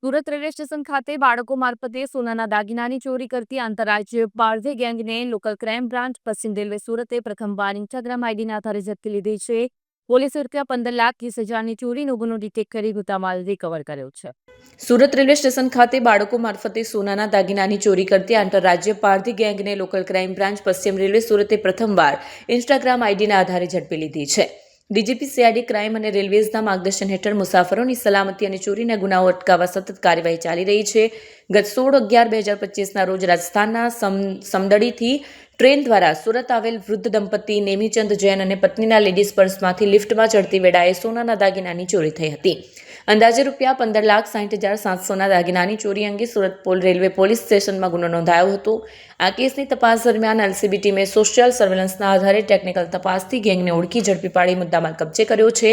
Surat railway station ખાતે બાળકો મારફતે સોનાના દાગીનાની ચોરી કરતી આંતરરાજ્ય પારધી ગેંગને લોકલ ક્રાઇમ બ્રાન્ચ પશ્ચિમ રેલવે સુરતે પ્રથમવાર ઇન્સ્ટાગ્રામ આઈડીના આધારે ઝડપી લીધી છે. પોલીસે ₹15,30,000ની ચોરીનો ગુનો ડિટેક્ટ કરી મુદ્દામાલ રિકવર કર્યો છે. સુરત રેલવે સ્ટેશન ખાતે બાળકો મારફતે સોનાના દાગીનાની ચોરી કરતી આંતરરાજ્ય પારધી ગેંગને લોકલ ક્રાઇમ બ્રાન્ચ પશ્ચિમ રેલવે સુરતે પ્રથમવાર ઇન્સ્ટાગ્રામ આઈડીના આધારે ઝડપી લીધી છે. ડીજીપી સીઆઈડી ક્રાઇમ અને રેલવેઝના માર્ગદર્શન હેઠળ મુસાફરોની સલામતી અને ચોરીના ગુનાઓ અટકાવવા સતત કાર્યવાહી ચાલી રહી છે. ગત 16/11/2025ના રોજ રાજસ્થાનના સમદડીથી ટ્રેન દ્વારા સુરત આવેલ વૃદ્ધ દંપતી નેમીચંદ જૈન અને પત્નીના લેડીઝ પર્સમાંથી લિફ્ટમાં ચડતી વેળાએ સોનાના દાગીનાની ચોરી થઈ હતી. અંદાજે ₹15,60,700ના દાગીનાની ચોરી અંગે સુરત રેલવે પોલીસ સ્ટેશનમાં ગુનો નોંધાયો હતો. આ કેસની તપાસ દરમિયાન એલસીબી ટીમે સોશિયલ સર્વેલન્સના આધારે ટેકનિકલ તપાસથી ગેંગને ઓળખી ઝડપી પાડી મુદ્દામાલ કબજે કર્યો છે.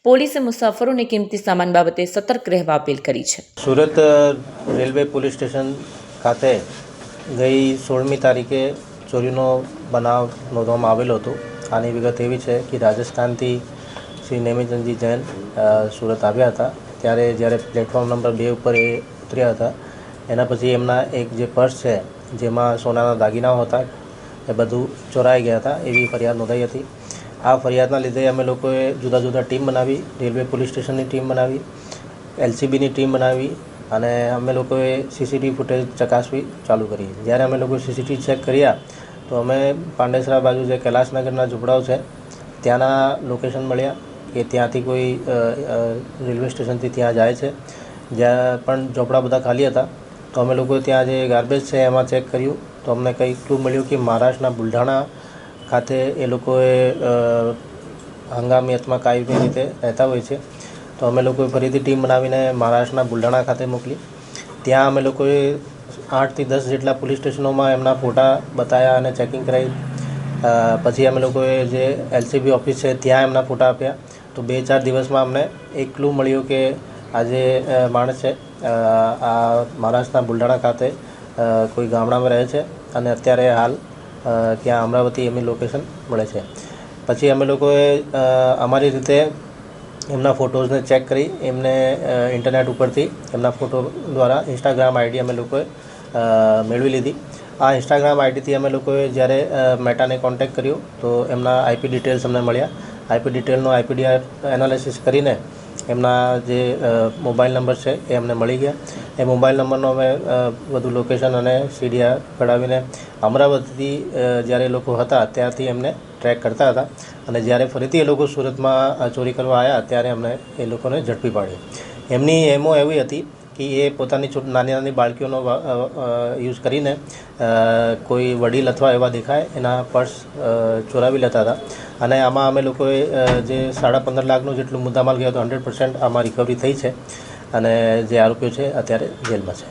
પોલીસે મુસાફરોને કિંમતી સામાન બાબતે સતર્ક રહેવા અપીલ કરી છે. સુરત રેલવે પોલીસ સ્ટેશન ખાતે ગઈ 16મી તારીખે ચોરીનો બનાવ નોંધવામાં આવેલો હતો. આની વિગત એવી છે કે રાજસ્થાનથી શ્રી નેમીચંદજી જૈન સુરત આવ્યા હતા. જ્યારે પ્લેટફોર્મ નંબર 2 ઉપર એ ઉતર્યા હતા, એના પછી એમના એક જે પર્સ છે જેમાં સોનાના દાગીનાઓ હતા એ બધું ચોરાઈ ગયા હતા એવી ફરિયાદ નોંધાઈ હતી. આ ફરિયાદના લીધે અમે લોકોએ જુદા જુદા ટીમ બનાવી, રેલવે પોલીસ સ્ટેશનની ટીમ બનાવી, એલસીબીની ટીમ બનાવી અને અમે લોકોએ સીસીટીવી ફૂટેજ ચકાસવી ચાલુ કરી. જ્યારે અમે લોકો સીસીટીવી ચેક કર્યા તો અમે પાંડેસરા બાજુ જે કૈલાસનગરના ઝૂંપડાઓ છે ત્યાંના લોકેશન મળ્યા કે ત્યાંથી કોઈ રેલવે સ્ટેશનથી ત્યાં જાય છે. જ્યાં પણ ઝૂંપડા બધા ખાલી હતા તો અમે લોકો ત્યાં જે ગાર્બેજ છે એમાં ચેક કર્યું તો અમને કંઈ ક્લુ મળ્યું કે મહારાષ્ટ્રના બુલઢાણા ખાતે એ લોકોએ હંગામિયતમાં કાયમી રીતે રહેતા હોય છે. તો અમે લોકોએ ફરીથી ટીમ બનાવીને મહારાષ્ટ્રના બુલઢાણા ખાતે મોકલી. ત્યાં અમે લોકોએ 8થી 10 જેટલા પોલીસ સ્ટેશનોમાં એમના ફોટા બતાવ્યા અને ચેકિંગ કરાવી. પછી અમે લોકોએ જે એલસીબી ઓફિસ છે ત્યાં એમના ફોટા આપ્યા. તો 2-4 દિવસમાં અમને એક ક્લુ મળ્યું કે આ જે માણસ છે આ મહારાષ્ટ્રના બુલઢાણા ખાતે કોઈ ગામડામાં રહે છે અને અત્યારે હાલ ત્યાં અમરાવતી એમની લોકેશન મળે છે. પછી અમે લોકોએ અમારી રીતે એમના ફોટોઝને ચેક કરી એમને ઇન્ટરનેટ ઉપરથી એમના ફોટો દ્વારા ઇન્સ્ટાગ્રામ આઈડી અમે લોકોએ મેળવી લીધી. આ ઇન્સ્ટાગ્રામ આઈડીથી અમે લોકોએ જ્યારે મેટાને કોન્ટેક્ટ કર્યો તો એમના આઈપી ડિટેલ્સ અમને મળ્યા. આઈપી ડિટેલનો આઈપીડીઆર એનાલિસિસ કરીને એમના જે મોબાઈલ નંબર છે એ અમને મળી ગયા. એ મોબાઈલ નંબરનો અમે વધુ લોકેશન અને સીડીઆર કઢાવીને અમરાવતીથી જ્યારે એ લોકો હતા ત્યારથી એમને ટ્રેક કરતા હતા અને જ્યારે ફરીથી એ લોકો સુરતમાં ચોરી કરવા આવ્યા ત્યારે અમને એ લોકોને ઝડપી પાડ્યા. એમની એમો એવી હતી કે એ પોતાની નાની નાની બાળકીઓનો યુઝ કરીને કોઈ વડીલ અથવા એવા દેખાય એના પર્સ ચોરાવી લેતા હતા અને આમાં અમે લોકોએ જે 15.5 લાખનું જેટલું મુદ્દામાલ ગયો હતો 100% આમાં રિકવરી થઈ છે અને જે આરોપીઓ છે અત્યારે જેલમાં છે.